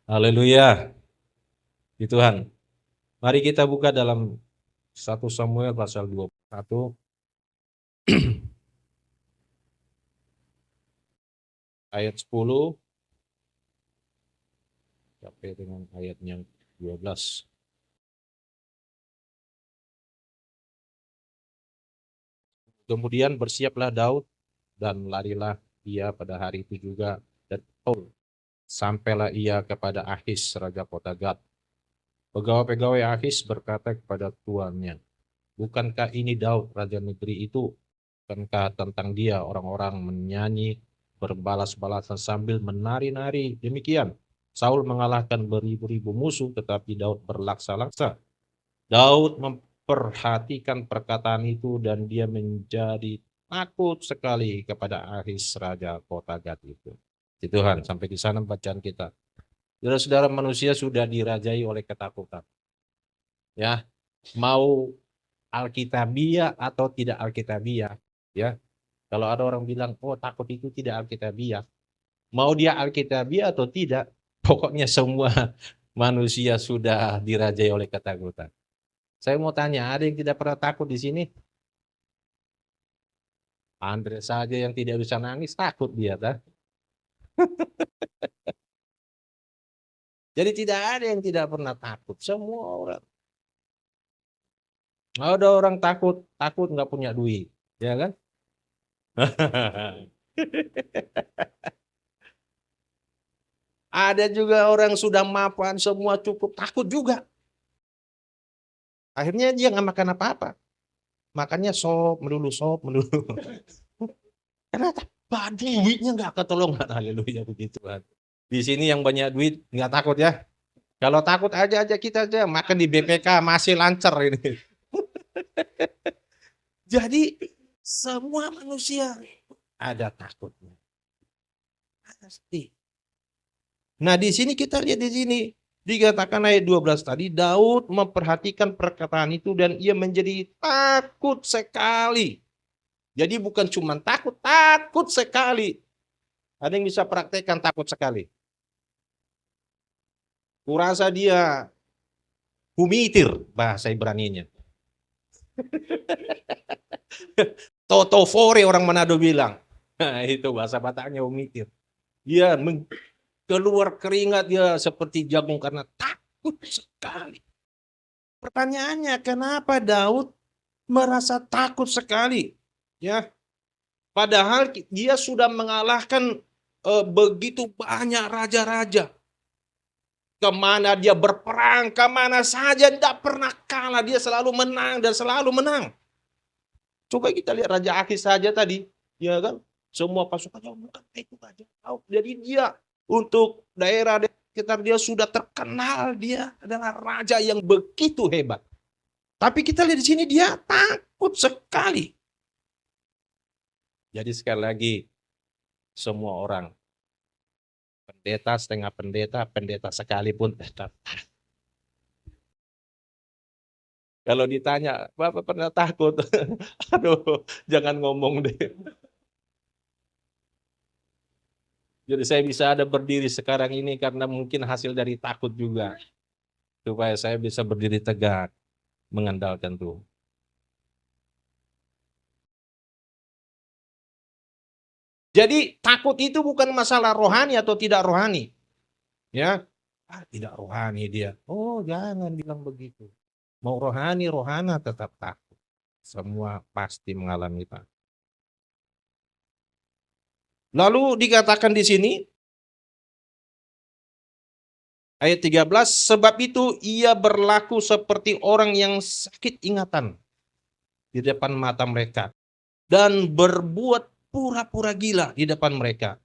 Haleluya, di Tuhan. Mari kita buka dalam 1 Samuel pasal 21 ayat 10 sampai dengan ayat yang 12. Kemudian bersiaplah Daud dan larilah ia pada hari itu juga, dan sampailah ia kepada Akis raja kota Gat. Pegawai-pegawai Akis berkata kepada tuannya, bukankah ini Daud raja negeri itu? Bukankah tentang dia orang-orang menyanyi berbalas-balasan sambil menari-nari demikian? Saul mengalahkan beribu-ribu musuh, tetapi Daud berlaksa-laksa. Daud memperhatikan perkataan itu dan dia menjadi takut sekali kepada Akis raja kota Gat itu. Di Tuhan, sampai di sana bacaan kita. Saudara-saudara, manusia sudah dirajai oleh ketakutan. Ya, mau alkitabiah atau tidak alkitabiah, ya. Kalau ada orang bilang, oh takut itu tidak alkitabiah, mau dia alkitabiah atau tidak, pokoknya semua manusia sudah dirajai oleh ketakutan. Saya mau tanya, ada yang tidak pernah takut di sini? Andre saja yang tidak bisa nangis takut dia, tak? Jadi tidak ada yang tidak pernah takut, semua orang. Ada orang takut nggak punya duit, ya kan? Ada juga orang sudah mapan semua cukup takut juga. Akhirnya dia nggak makan apa-apa. Makannya sop melulu, sop melulu. Karena duitnya nggak ketolongan. Haleluya, puji Tuhan. Di sini yang banyak duit nggak takut ya. Kalau takut aja kita aja makan di BPK masih lancar ini. Jadi semua manusia ada takutnya. Pasti. Nah, di sini kita lihat di sini dikatakan ayat 12 tadi, Daud memperhatikan perkataan itu dan ia menjadi takut sekali. Jadi bukan cuma takut, takut sekali. Ada yang bisa praktekkan takut sekali? Kurasa dia humitir bahasa Ibraninya. Totofore orang Manado bilang. Nah, itu bahasa Bataknya humitir. Dia keluar keringat dia seperti jagung karena takut sekali. Pertanyaannya, kenapa Daud merasa takut sekali? Ya, padahal dia sudah mengalahkan begitu banyak raja-raja. Kemana dia berperang, kemana saja tidak pernah kalah. Dia selalu menang dan selalu menang. Coba kita lihat Raja Akis saja tadi, ya kan? Semua pasukannya bukan itu aja. Jadi dia untuk daerah sekitar dia sudah terkenal, dia adalah raja yang begitu hebat. Tapi kita lihat di sini dia takut sekali. Jadi sekali lagi, semua orang, pendeta, setengah pendeta, pendeta sekalipun tetap. Kalau ditanya, Bapak pernah takut? Aduh, jangan ngomong deh. Jadi saya bisa ada berdiri sekarang ini karena mungkin hasil dari takut juga. Supaya saya bisa berdiri tegak, mengandalkan Tuhan. Jadi takut itu bukan masalah rohani atau tidak rohani. Ya, tidak rohani dia. Oh, jangan bilang begitu. Mau rohani, rohana tetap takut. Semua pasti mengalami takut. Lalu dikatakan di sini, ayat 13, sebab itu ia berlaku seperti orang yang sakit ingatan di depan mata mereka. Dan berbuat pura-pura gila di depan mereka.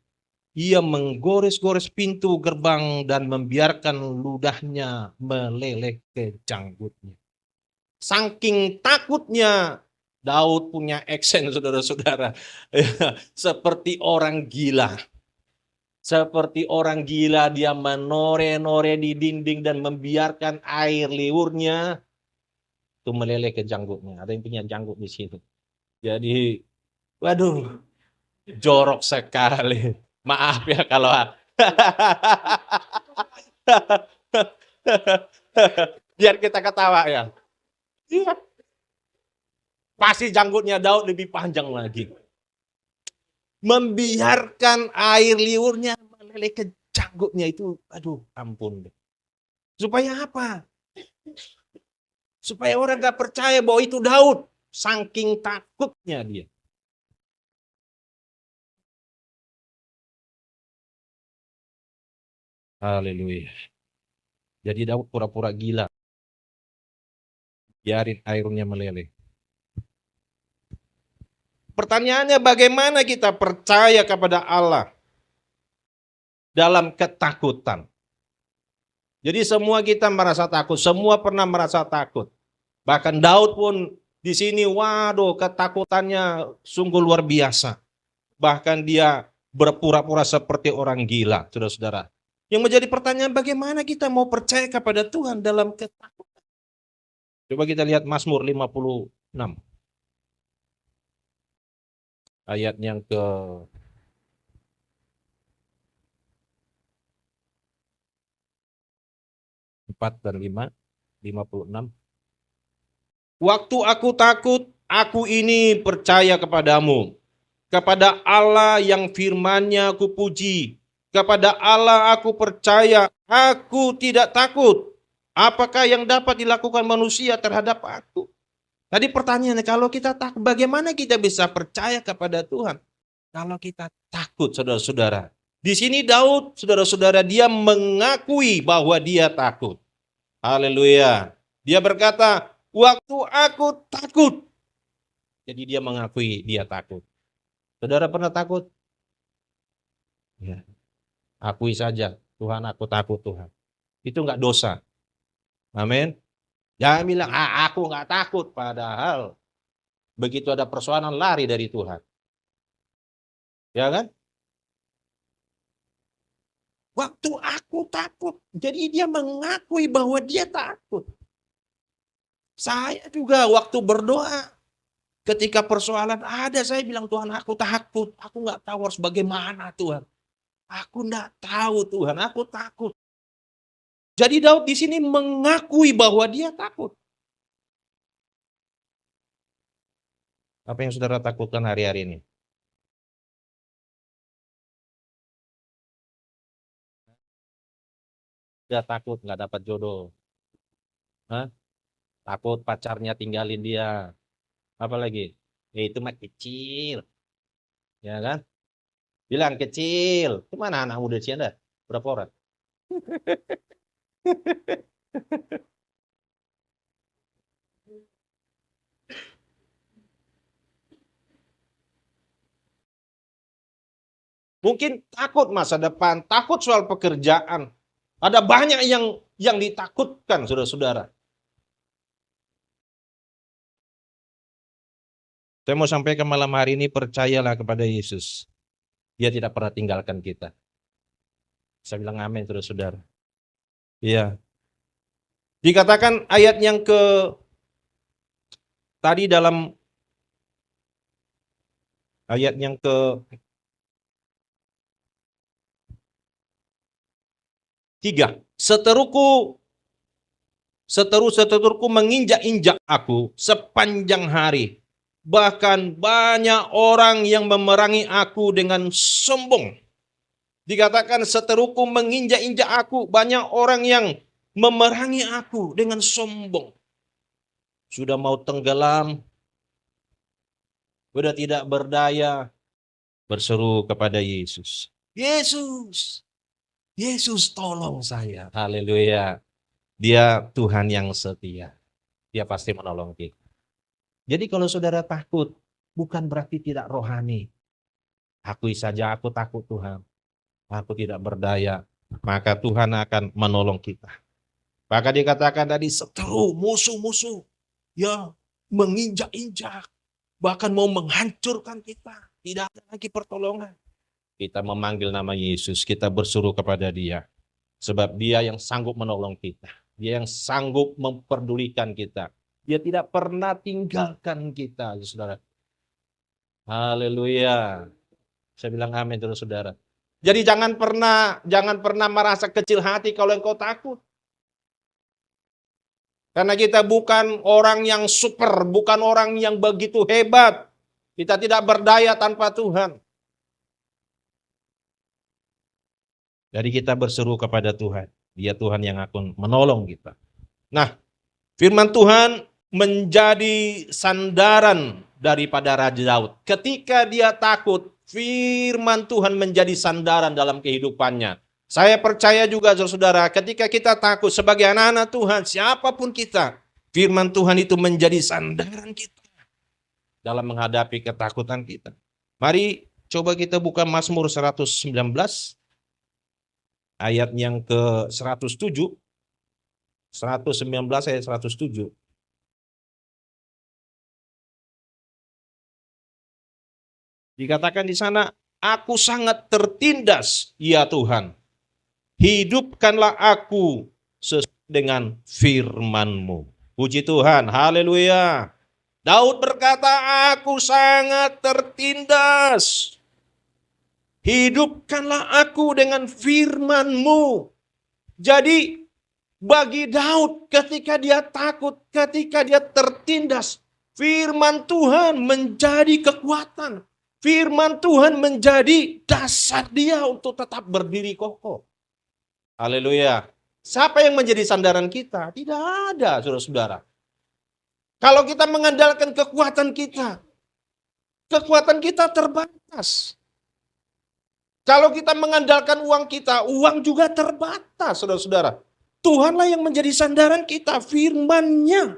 Ia menggores-gores pintu gerbang dan membiarkan ludahnya meleleh ke janggutnya. Saking takutnya, Daud punya aksen, saudara-saudara. Seperti orang gila. Seperti orang gila dia menore-nore di dinding dan membiarkan air liurnya itu meleleh ke janggutnya. Ada yang punya janggut di sini. Jadi, waduh, jorok sekali. Maaf ya kalau Biar kita ketawa ya. Iya. Pasti janggutnya Daud lebih panjang lagi. Membiarkan air liurnya meleleh ke janggutnya itu, aduh ampun. Supaya apa? Supaya orang gak percaya bahwa itu Daud. Saking takutnya dia. Haleluya. Jadi Daud pura-pura gila. Biarin airnya meleleh. Pertanyaannya bagaimana kita percaya kepada Allah dalam ketakutan? Jadi semua kita merasa takut, semua pernah merasa takut. Bahkan Daud pun di sini, waduh, ketakutannya sungguh luar biasa. Bahkan dia berpura-pura seperti orang gila, saudara-saudara. Yang menjadi pertanyaan, bagaimana kita mau percaya kepada Tuhan dalam ketakutan? Coba kita lihat Mazmur 56. Ayat yang ke 4 dan 5, 56. Waktu aku takut, aku ini percaya kepadamu. Kepada Allah yang firman-Nya aku puji. Kepada Allah aku percaya, aku tidak takut. Apakah yang dapat dilakukan manusia terhadap aku? Tadi pertanyaannya, kalau kita takut, bagaimana kita bisa percaya kepada Tuhan? Kalau kita takut, saudara-saudara. Di sini Daud, saudara-saudara, dia mengakui bahwa dia takut. Haleluya. Dia berkata, waktu aku takut. Jadi dia mengakui dia takut. Saudara pernah takut? Ya. Akui saja, Tuhan aku takut Tuhan. Itu enggak dosa. Amin. Jangan bilang, aku enggak takut. Padahal begitu ada persoalan lari dari Tuhan. Ya kan? Waktu aku takut. Jadi dia mengakui bahwa dia takut. Saya juga waktu berdoa. Ketika persoalan ada, saya bilang, Tuhan aku takut. Aku enggak tahu harus bagaimana Tuhan. Aku enggak tahu Tuhan, aku takut. Jadi Daud di sini mengakui bahwa dia takut. Apa yang saudara takutkan hari-hari ini? Dia takut nggak dapat jodoh. Hah? Takut pacarnya tinggalin dia. Apa lagi? Ya itu mah kecil. Ya kan? Bilang kecil. Kemana anak muda sih Anda? Berapa orang? Mungkin takut masa depan, takut soal pekerjaan. Ada banyak yang ditakutkan, saudara-saudara. Saya mau sampaikan malam hari ini, percayalah kepada Yesus. Dia tidak pernah tinggalkan kita. Saya bilang amin, saudara-saudara. Iya. Dikatakan ayat yang tadi dalam ayat yang ke-3. Seteru-seteruku menginjak-injak aku sepanjang hari. Bahkan banyak orang yang memerangi aku dengan sombong. Dikatakan seteruku menginjak-injak aku. Banyak orang yang memerangi aku dengan sombong. Sudah mau tenggelam. Sudah tidak berdaya. Berseru kepada Yesus. Yesus. Yesus tolong saya. Haleluya. Dia Tuhan yang setia. Dia pasti menolong kita. Jadi kalau saudara takut, bukan berarti tidak rohani. Akui saja aku takut Tuhan. Aku tidak berdaya. Maka Tuhan akan menolong kita. Maka dikatakan tadi seteru, musuh-musuh. Ya, menginjak-injak. Bahkan mau menghancurkan kita. Tidak ada lagi pertolongan. Kita memanggil nama Yesus. Kita bersuruh kepada Dia. Sebab Dia yang sanggup menolong kita. Dia yang sanggup memperdulikan kita. Dia tidak pernah tinggalkan kita, saudara. Haleluya. Saya bilang amin terus, saudara. Jadi jangan pernah merasa kecil hati kalau engkau takut. Karena kita bukan orang yang super, bukan orang yang begitu hebat. Kita tidak berdaya tanpa Tuhan. Jadi kita berseru kepada Tuhan. Dia Tuhan yang akan menolong kita. Nah, firman Tuhan menjadi sandaran daripada Raja Daud. Ketika dia takut, firman Tuhan menjadi sandaran dalam kehidupannya. Saya percaya juga saudara, ketika kita takut sebagai anak-anak Tuhan, siapapun kita, firman Tuhan itu menjadi sandaran kita dalam menghadapi ketakutan kita. Mari coba kita buka Mazmur 119, ayat yang ke-107. 119 ayat 107. Dikatakan di sana, aku sangat tertindas, ya Tuhan. Hidupkanlah aku sesuai dengan firman-Mu. Puji Tuhan, haleluya. Daud berkata, aku sangat tertindas. Hidupkanlah aku dengan firman-Mu. Jadi bagi Daud ketika dia takut, ketika dia tertindas, firman Tuhan menjadi kekuatan. Firman Tuhan menjadi dasar dia untuk tetap berdiri kokoh. Haleluya. Siapa yang menjadi sandaran kita? Tidak ada, saudara-saudara. Kalau kita mengandalkan kekuatan kita terbatas. Kalau kita mengandalkan uang kita, uang juga terbatas, saudara-saudara. Tuhanlah yang menjadi sandaran kita, firman-Nya.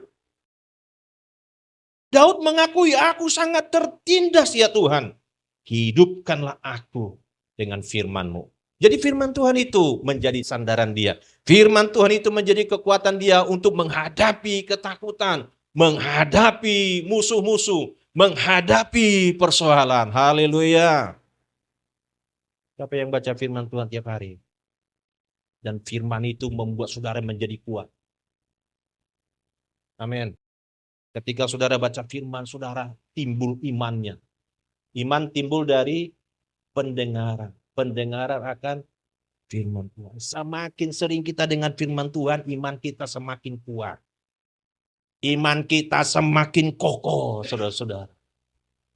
Daud mengakui, aku sangat tertindas ya Tuhan. Hidupkanlah aku dengan firman-Mu. Jadi firman Tuhan itu menjadi sandaran dia. Firman Tuhan itu menjadi kekuatan dia untuk menghadapi ketakutan, menghadapi musuh-musuh, menghadapi persoalan. Haleluya. Siapa yang baca firman Tuhan tiap hari? Dan firman itu membuat saudara menjadi kuat. Amin. Ketika saudara baca firman, saudara timbul imannya. Iman timbul dari pendengaran. Pendengaran akan firman Tuhan. Semakin sering kita dengan firman Tuhan, iman kita semakin kuat. Iman kita semakin kokoh, saudara-saudara.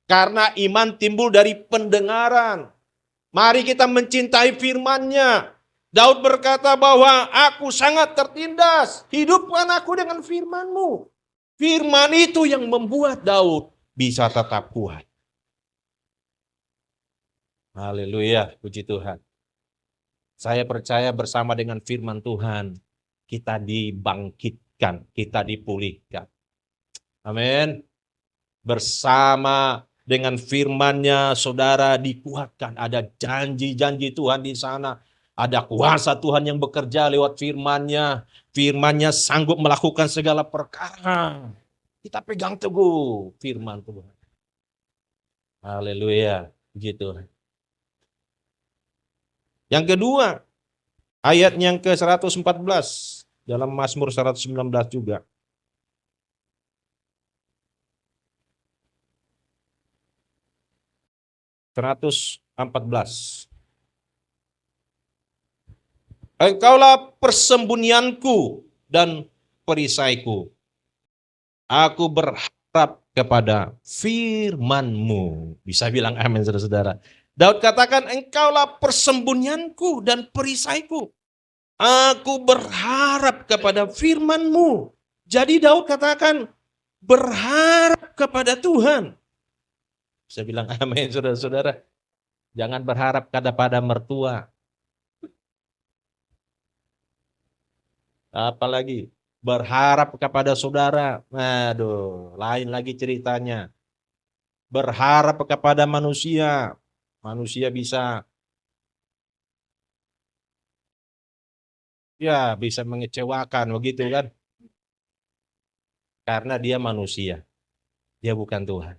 Karena iman timbul dari pendengaran. Mari kita mencintai firman-Nya. Daud berkata bahwa aku sangat tertindas. Hidupkan aku dengan firman-Mu. Firman itu yang membuat Daud bisa tetap kuat. Haleluya, puji Tuhan. Saya percaya bersama dengan firman Tuhan, kita dibangkitkan, kita dipulihkan. Amin. Bersama dengan firman-Nya, saudara dikuatkan. Ada janji-janji Tuhan di sana. Ada kuasa Tuhan yang bekerja lewat firman-Nya. Firman-Nya sanggup melakukan segala perkara. Kita pegang teguh firman Tuhan. Haleluya, puji Tuhan. Yang kedua, ayat yang ke-114 dalam Mazmur 119 juga. Engkaulah persembunyianku dan perisaiku. Aku berharap kepada firman-Mu. Bisa bilang amin, saudara-saudara. Daud katakan, engkaulah persembunyianku dan perisaiku. Aku berharap kepada firman-Mu. Jadi Daud katakan, berharap kepada Tuhan. Bisa bilang amin, saudara-saudara. Jangan berharap kepada mertua. Apalagi berharap kepada saudara. Aduh, lain lagi ceritanya. Berharap kepada manusia. Manusia bisa mengecewakan, begitu kan? Karena dia manusia. Dia bukan Tuhan.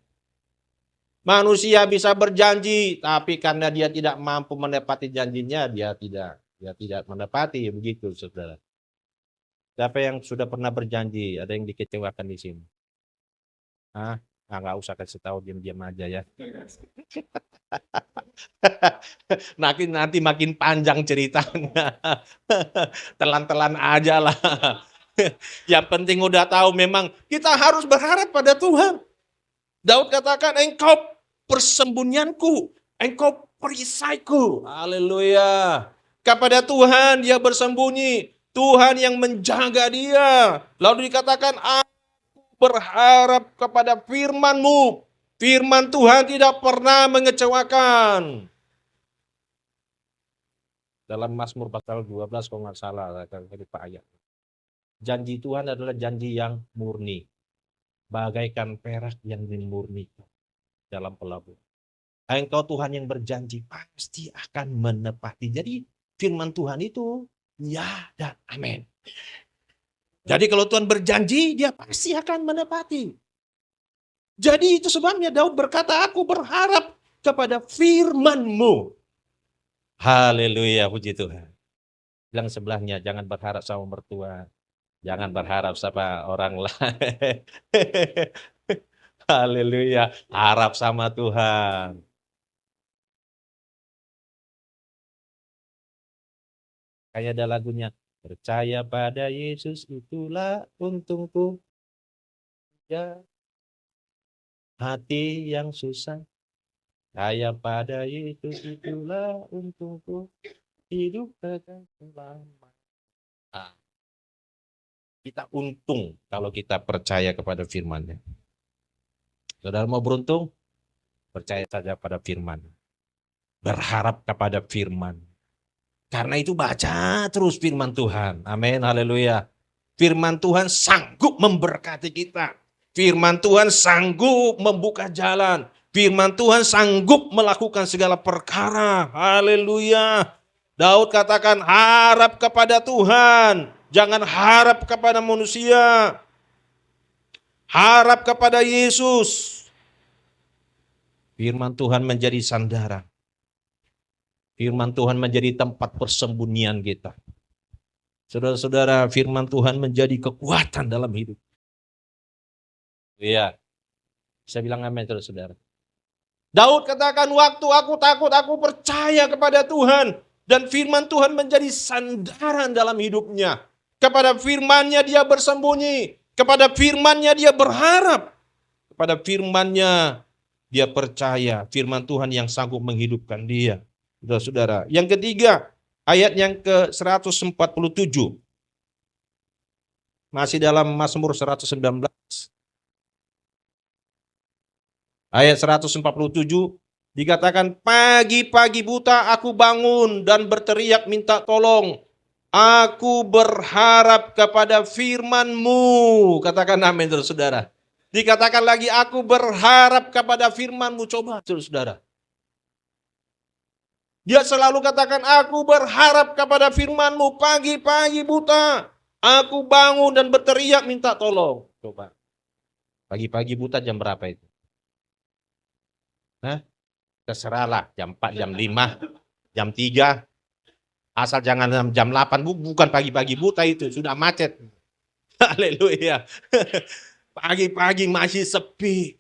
Manusia bisa berjanji, tapi karena dia tidak mampu menepati janjinya, dia tidak menepati, begitu saudara. Siapa yang sudah pernah berjanji, ada yang dikecewakan di sini? Nggak usah kasih tahu, diam-diam aja ya. Nanti makin panjang ceritanya. Telan-telan aja lah. Yang penting udah tahu memang kita harus berharap pada Tuhan. Daud katakan, engkau persembunyianku, engkau perisaiku. Haleluya. Kepada Tuhan dia bersembunyi. Tuhan yang menjaga dia. Lalu dikatakan, aku berharap kepada firman-Mu. Firman Tuhan tidak pernah mengecewakan. Dalam Mazmur pasal 12 kalau nggak salah, Pak ayat. Janji Tuhan adalah janji yang murni. Bagaikan perak yang dimurnikan dalam pelabuhan. Engkau Tuhan yang berjanji pasti akan menepati. Jadi firman Tuhan itu ya dan amin. Jadi kalau Tuhan berjanji, dia pasti akan menepati. Jadi itu sebabnya Daud berkata, aku berharap kepada firman-Mu. Haleluya, puji Tuhan. Bilang sebelahnya, jangan berharap sama mertua. Jangan berharap sama orang lain. Haleluya, harap sama Tuhan. Kayak ada lagunya, percaya pada Yesus itulah untungku. Ya, hati yang susah. Percaya pada Yesus itulah untungku. Hidup kekal selama. Kita untung kalau kita percaya kepada firman-Nya. Saudara mau beruntung? Percaya saja pada firman. Berharap kepada firman. Karena itu baca terus firman Tuhan. Amin, haleluya. Firman Tuhan sanggup memberkati kita. Firman Tuhan sanggup membuka jalan. Firman Tuhan sanggup melakukan segala perkara. Haleluya. Daud katakan harap kepada Tuhan. Jangan harap kepada manusia. Harap kepada Yesus. Firman Tuhan menjadi sandaran. Firman Tuhan menjadi tempat persembunyian kita. Saudara-saudara, firman Tuhan menjadi kekuatan dalam hidup. Iya. Saya bilang amin, saudara-saudara. Daud katakan, waktu aku takut, aku percaya kepada Tuhan. Dan firman Tuhan menjadi sandaran dalam hidupnya. Kepada firman-Nya dia bersembunyi. Kepada firman-Nya dia berharap. Kepada firman-Nya dia percaya. Firman Tuhan yang sanggup menghidupkan dia. Saudara-saudara. Yang ketiga, ayat yang ke-147. Masih dalam Mazmur 119. Ayat 147 dikatakan, pagi-pagi buta aku bangun dan berteriak minta tolong. Aku berharap kepada firman-Mu. Katakan amin, saudara. Dikatakan lagi, aku berharap kepada firman-Mu. Coba, saudara. Dia selalu katakan, aku berharap kepada firman-Mu. Pagi-pagi buta, aku bangun dan berteriak minta tolong. Coba. Pagi-pagi buta jam berapa itu? Hah? Terserahlah, jam 4, jam 5, jam 3. Asal jangan jam 8, bukan pagi-pagi buta itu, sudah macet. Haleluya. Pagi-pagi masih sepi.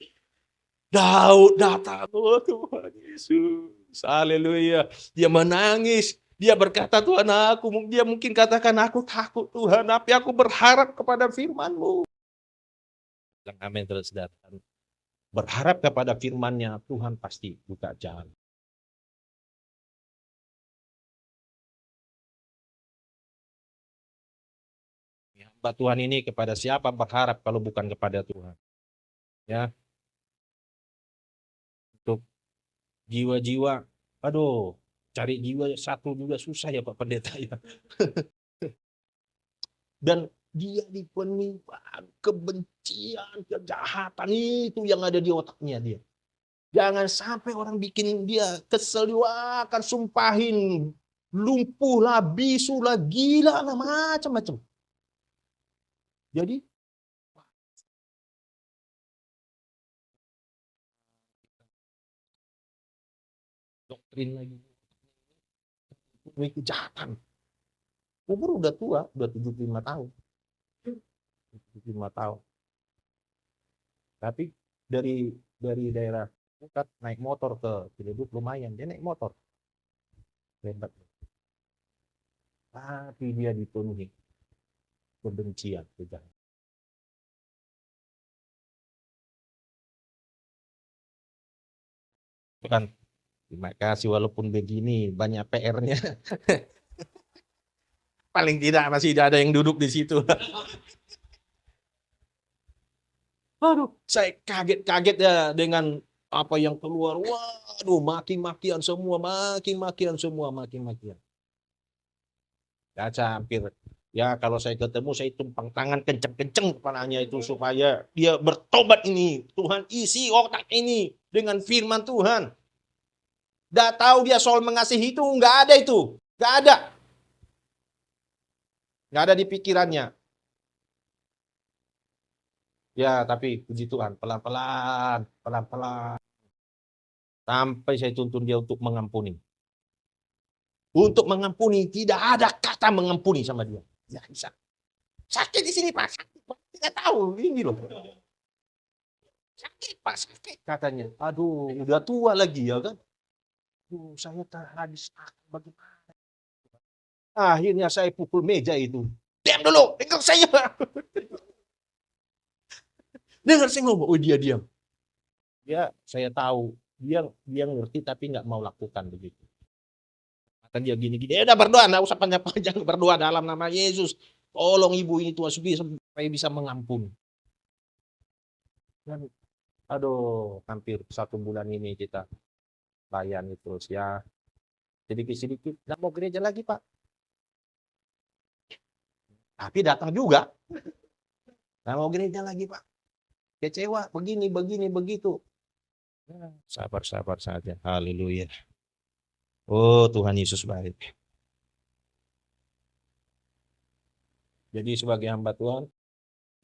Daud datang, oh Tuhan Yesus. Haleluya. Dia menangis. Dia berkata, Tuhan dia mungkin katakan, aku takut Tuhan, tapi aku berharap kepada firman-Mu. Amin, saudara. Berharap kepada firman-Nya, Tuhan pasti buka jalan. Hamba Tuhan ini kepada siapa berharap kalau bukan kepada Tuhan? Ya. Untuk jiwa-jiwa, aduh, cari jiwa satu juga susah ya Pak Pendeta ya. Dan dia dipenuhi kebencian, kejahatan itu yang ada di otaknya dia. Jangan sampai orang bikin dia kesel, wah akan sumpahin, lumpuh lah, bisu lah, gila lah, macam-macam. Jadi doktrin lagi, ini kejahatan. Umur udah tua, udah 75 tahun. 75 tahun. Tapi dari daerah Dekat, naik motor ke Ciledug lumayan, dia naik motor. Hebat. Tapi dia dipenuhi kebencian. Kan, terima kasih walaupun begini banyak PR-nya. Paling tidak masih ada yang duduk di situ. Aduh, saya kaget-kaget ya dengan apa yang keluar. Waduh, maki-makian semua, maki-makian semua, maki-makian. Ya, saya hampir, ya kalau saya ketemu saya tumpang tangan kenceng-kenceng kepalanya itu supaya dia bertobat ini. Tuhan isi otak ini dengan firman Tuhan. Nggak tahu dia soal mengasihi itu, nggak ada itu. Nggak ada. Nggak ada di pikirannya. Ya, tapi puji Tuhan, pelan-pelan, pelan-pelan. Sampai saya tuntun dia untuk mengampuni. Untuk mengampuni, tidak ada kata mengampuni sama dia. Ya bisa. Sakit di sini Pak, sakit Pak. Tidak tahu, ini loh. Sakit Pak, sakit katanya. Aduh, udah tua lagi ya kan. Saya terhabis bagaimana. Akhirnya saya pukul meja itu. Diam dulu, dengar saya. Dengar saya ngomong, oh dia diam. Ya, saya tahu. Dia ngerti tapi nggak mau lakukan begitu. Kata dia gini-gini, udah berdoa, nggak usah panjang-panjang, berdoa dalam nama Yesus. Tolong ibu ini Tuhan supaya bisa mengampuni. Dan, aduh, hampir 1 bulan ini kita layani terus ya. Sedikit-sedikit, nggak mau gereja lagi Pak. Tapi datang juga. Nggak mau gereja lagi Pak. Kecewa, begini, begitu. Sabar saja. Haleluya. Oh, Tuhan Yesus baik. Jadi sebagai hamba Tuhan,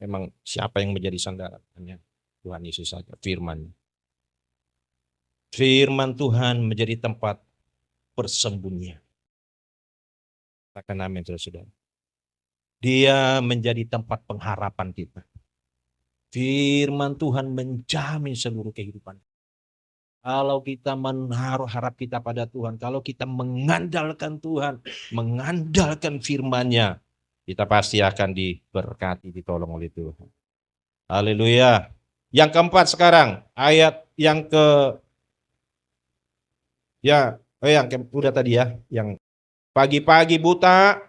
memang siapa yang menjadi sandaran? Hanya Tuhan Yesus saja, firman. Firman Tuhan menjadi tempat persembunyian. Katakan amin, saudara. Dia menjadi tempat pengharapan kita. Firman Tuhan menjamin seluruh kehidupan. Kalau kita menaruh harap kita pada Tuhan, kalau kita mengandalkan Tuhan, mengandalkan firman-Nya, kita pasti akan diberkati, ditolong oleh Tuhan. Haleluya. Yang keempat sekarang, ayat yang udah tadi ya, yang pagi-pagi buta,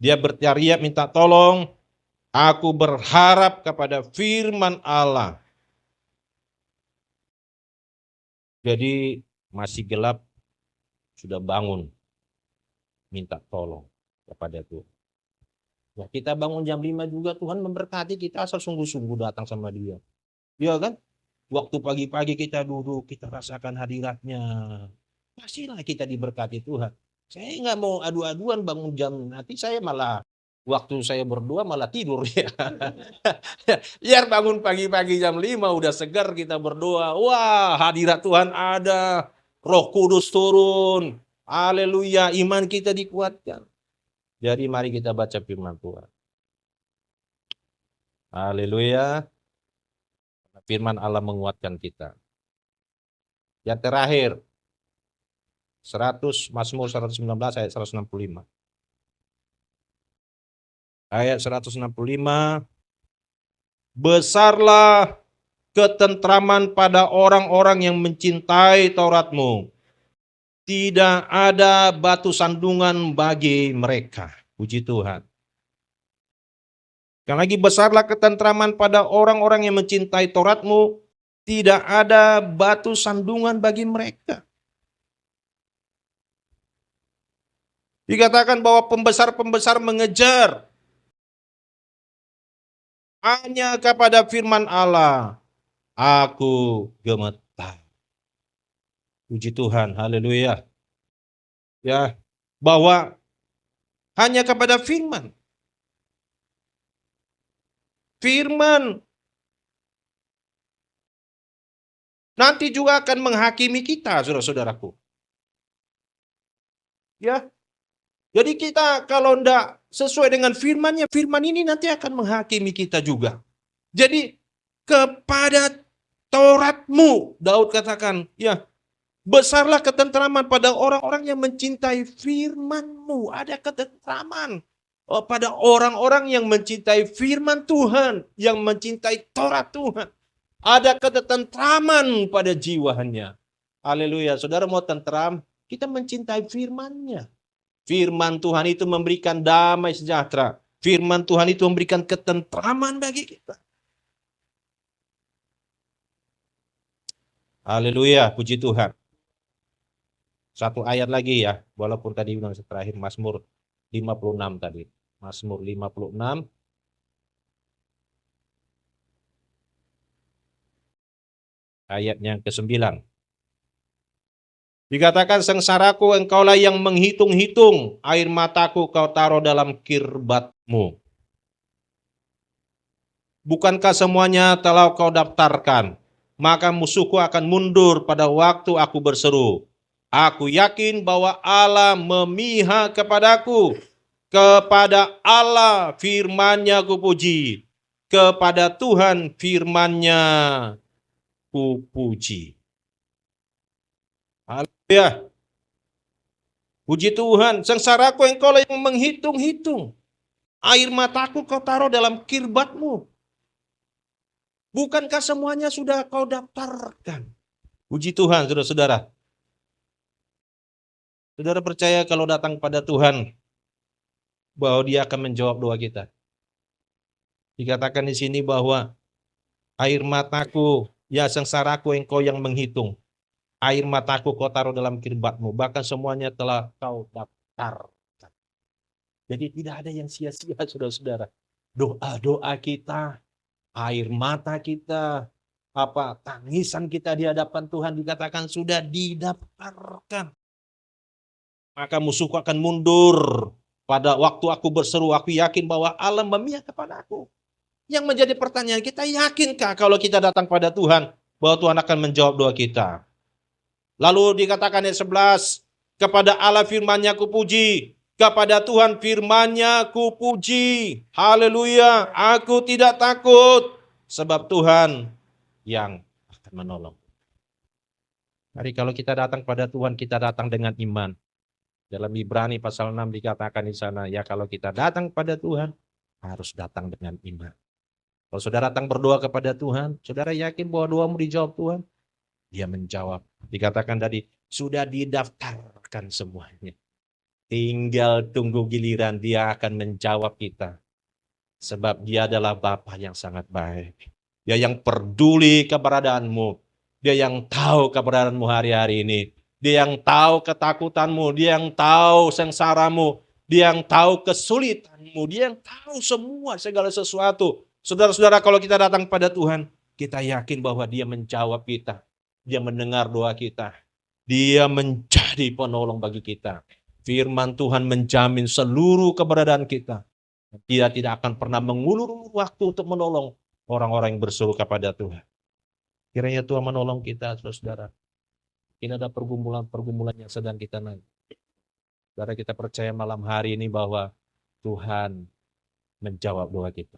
dia berteriak minta tolong, aku berharap kepada firman Allah. Jadi masih gelap, sudah bangun, minta tolong kepada Tuhan. Ya, kita bangun jam 5 juga, Tuhan memberkati kita asal sungguh-sungguh datang sama dia. Iya kan? Waktu pagi-pagi kita duduk, kita rasakan hadiratnya. Pastilah kita diberkati Tuhan. Saya nggak mau adu-aduan bangun jam, nanti saya malah waktu saya berdoa malah tidur ya. Biar bangun pagi-pagi jam 5 udah segar kita berdoa. Wah, hadirat Tuhan ada. Roh Kudus turun. Haleluya, iman kita dikuatkan. Jadi mari kita baca firman Tuhan. Haleluya. Firman Allah menguatkan kita. Yang terakhir, Mazmur 119 ayat 165. Ayat 165, besarlah ketentraman pada orang-orang yang mencintai Taurat-Mu. Tidak ada batu sandungan bagi mereka. Puji Tuhan. Sekali lagi, besarlah ketentraman pada orang-orang yang mencintai Taurat-Mu. Tidak ada batu sandungan bagi mereka. Dikatakan bahwa pembesar-pembesar mengejar hanya kepada firman Allah, aku gemetar. Puji Tuhan, haleluya. Ya, bahwa hanya kepada firman. Firman nanti juga akan menghakimi kita, saudara-saudaraku. Ya. Jadi kita kalau tidak sesuai dengan firman-Nya, firman ini nanti akan menghakimi kita juga. Jadi kepada Tauratmu, Daud katakan, ya, besarlah ketentraman pada orang-orang yang mencintai firman-Mu. Ada ketentraman pada orang-orang yang mencintai firman Tuhan, yang mencintai Taurat Tuhan. Ada ketentraman pada jiwanya. Haleluya. Saudara mau tentram, kita mencintai firman-Nya. Firman Tuhan itu memberikan damai sejahtera. Firman Tuhan itu memberikan ketentraman bagi kita. Haleluya, puji Tuhan. Satu ayat lagi ya, walaupun tadi bilang terakhir Mazmur 56 tadi. Mazmur 56 ayatnya ke-9. Dikatakan, sengsaraku engkaulah yang menghitung-hitung, air mataku kau taruh dalam kirbat-Mu. Bukankah semuanya telah kau daftarkan? Maka musuhku akan mundur pada waktu aku berseru. Aku yakin bahwa Allah memihak kepadaku. Kepada Allah firman-Nya kupuji. Kepada Tuhan firman-Nya kupuji. Haleluya. Puji Tuhan, sengsaraku engkau yang menghitung-hitung. Air mataku kau taruh dalam kirbat-Mu. Bukankah semuanya sudah kau daftarkan? Puji Tuhan, saudara-saudara. Saudara percaya kalau datang pada Tuhan, bahwa Dia akan menjawab doa kita. Dikatakan di sini bahwa air mataku, ya sengsaraku engkau yang menghitung. Air mataku kau taruh dalam kirbat-Mu, bahkan semuanya telah kau daftarkan. Jadi tidak ada yang sia-sia, saudara-saudara. Doa-doa kita, air mata kita, tangisan kita di hadapan Tuhan dikatakan sudah didaftarkan. Maka musuhku akan mundur. Pada waktu aku berseru, aku yakin bahwa Allah memihak kepada aku. Yang menjadi pertanyaan, kita yakinkah kalau kita datang pada Tuhan, bahwa Tuhan akan menjawab doa kita? Lalu dikatakan ayat 11, kepada Allah firman-Nya kupuji, kepada Tuhan firman-Nya kupuji. Haleluya, aku tidak takut, sebab Tuhan yang akan menolong. Mari kalau kita datang pada Tuhan, kita datang dengan iman. Dalam Ibrani pasal 6 dikatakan di sana, ya kalau kita datang pada Tuhan, harus datang dengan iman. Kalau saudara datang berdoa kepada Tuhan, saudara yakin bahwa doamu dijawab Tuhan? Dia menjawab. Dikatakan tadi, sudah didaftarkan semuanya. Tinggal tunggu giliran Dia akan menjawab kita. Sebab Dia adalah Bapa yang sangat baik. Dia yang peduli keberadaanmu. Dia yang tahu keberadaanmu hari-hari ini. Dia yang tahu ketakutanmu. Dia yang tahu sengsaramu. Dia yang tahu kesulitanmu. Dia yang tahu semua segala sesuatu. Saudara-saudara, kalau kita datang pada Tuhan, kita yakin bahwa Dia menjawab kita. Dia mendengar doa kita. Dia menjadi penolong bagi kita. Firman Tuhan menjamin seluruh keberadaan kita. Dia tidak akan pernah mengulur waktu untuk menolong orang-orang yang berseru kepada Tuhan. Kiranya Tuhan menolong kita, saudara-saudara. Ini ada pergumulan-pergumulan yang sedang kita naik. Saudara, kita percaya malam hari ini bahwa Tuhan menjawab doa kita.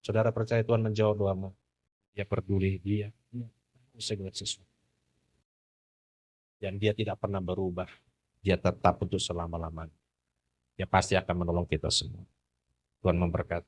Saudara percaya Tuhan menjawab doamu. Dia peduli, Dia segala sesuatu. Dan Dia tidak pernah berubah. Dia tetap untuk selama-lamanya. Dia pasti akan menolong kita semua. Tuhan memberkati.